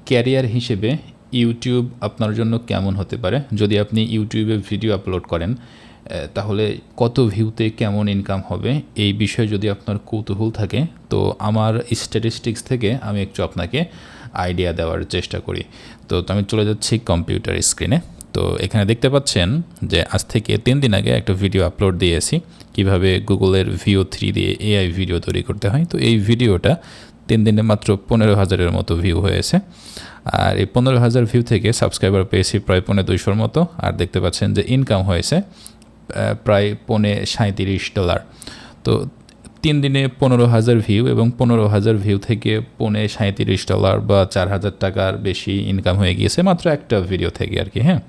Career হিসেবে YouTube আপনার জন্য কেমন হতে পারে? যদি আপনি ইউটিউবে ভিডিও আপলোড করেন, তাহলে কত ভিউতে কেমন ইনকাম হবে? এই বিষয়ে যদি আপনার কৌতূহল থাকে, তো আমার স্ট্যাটিস্টিক্স থেকে আমি একটু আপনাকে আইডিয়া দেওয়ার চেষ্টা করি। তো আমি চলে যাচ্ছি কম্পিউটার স্ক্রিনে। তো এখানে দেখতে পাচ্ছেন যে আজ থেকে 3 দিন আগে একটা ভিডিও আপলোড দিয়েছি, কিভাবে গুগলের VO3 দিয়ে AI ভিডিও তৈরি করতে হয়। তো এই ভিডিওটা 3 দিনে মাত্র 15,000-এর মতো ভিউ হয়েছে। আর এই 15,000 ভিউ থেকে সাবস্ক্রাইবার পেয়েছি প্রায় $250 মতো। আর দেখতে পাচ্ছেন যে ইনকাম হয়েছে প্রায় $37। তো 3 দিনে 15,000 ভিউ এবং 15,000 ভিউ থেকে $37 বা $4,000 বেশি ইনকাম হয়ে গিয়েছে মাত্র একটা ভিডিও থেকে আর কি। হ্যাঁ,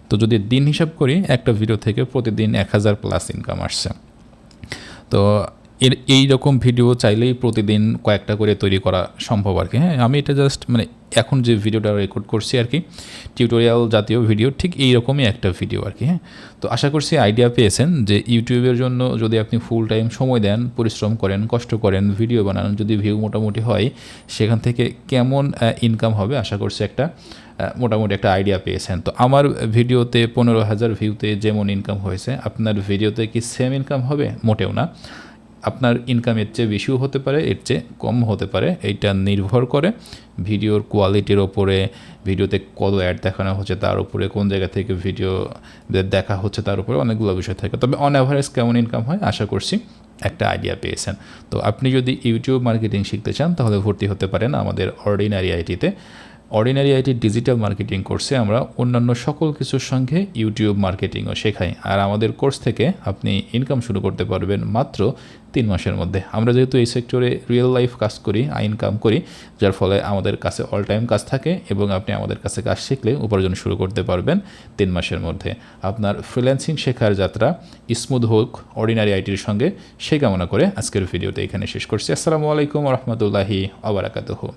তো যদি দিন হিসাব করি, একটা ভিডিও থেকে প্রতিদিন 1,000+ ইনকাম আসছে। তো এই রকম ভিডিও চাইলেই প্রতিদিন কয়েকটা করে তৈরি করা সম্ভব আর কি। হ্যাঁ, আমি এটা জাস্ট মানে এখন যে ভিডিওটা রেকর্ড করছি আর কি, টিউটোরিয়াল জাতীয় ভিডিও, ঠিক এই রকমই একটা ভিডিও আর কি। হ্যাঁ, তো আশা করছি আইডিয়া পেয়েছেন যে ইউটিউবের জন্য যদি আপনি ফুল টাইম সময় দেন, পরিশ্রম করেন, কষ্ট করেন, ভিডিও বানান, যদি ভিউ মোটামুটি হয়, সেখান থেকে কেমন ইনকাম হবে আশা করছি একটা মোটামুটি একটা আইডিয়া পেয়েছেন। তো আমার ভিডিওতে 15,000 ভিউতে যেমন ইনকাম হয়েছে, আপনার ভিডিওতে কি সেম ইনকাম হবে? মোটেও না। আপনার ইনকাম এর চেয়ে বেশিও হতে পারে, এর চেয়ে কম হতে পারে। এইটা নির্ভর করে ভিডিওর কোয়ালিটির ওপরে, ভিডিওতে কত অ্যাড দেখানো হচ্ছে তার উপরে, কোন জায়গা থেকে ভিডিও দেখা হচ্ছে তার উপরে অনেকগুলো বিষয় থাকে। তবে অন অ্যাভারেজ কেমন ইনকাম হয় আশা করছি একটা আইডিয়া পেয়েছেন। তো আপনি যদি ইউটিউব মার্কেটিং শিখতে চান, তাহলে ভর্তি হতে পারেন আমাদের অর্ডিনারি আইটিতে। অর্ডিনারি আইটি ডিজিটাল মার্কেটিং কোর্সে আমরা অন্যান্য সকল কিছুর সঙ্গে ইউটিউব মার্কেটিংও শেখাই। আর আমাদের কোর্স থেকে আপনি ইনকাম শুরু করতে পারবেন মাত্র 3 মাসের মধ্যে। আমরা যেহেতু এই সেক্টরে রিয়েল লাইফ কাজ করি, ইনকাম করি, যার ফলে আমাদের কাছে অল টাইম কাজ থাকে এবং আপনি আমাদের কাছে কাজ শিখলে উপার্জন শুরু করতে পারবেন 3 মাসের মধ্যে। আপনার ফ্রিল্যান্সিং শেখার যাত্রা স্মুথ হোক অর্ডিনারি আইটির সঙ্গে, সেই কামনা করে আজকের ভিডিওটা এখানে শেষ করছি। আসসালামু আলাইকুম ওয়া রাহমাতুল্লাহি ওয়া বারাকাতুহু।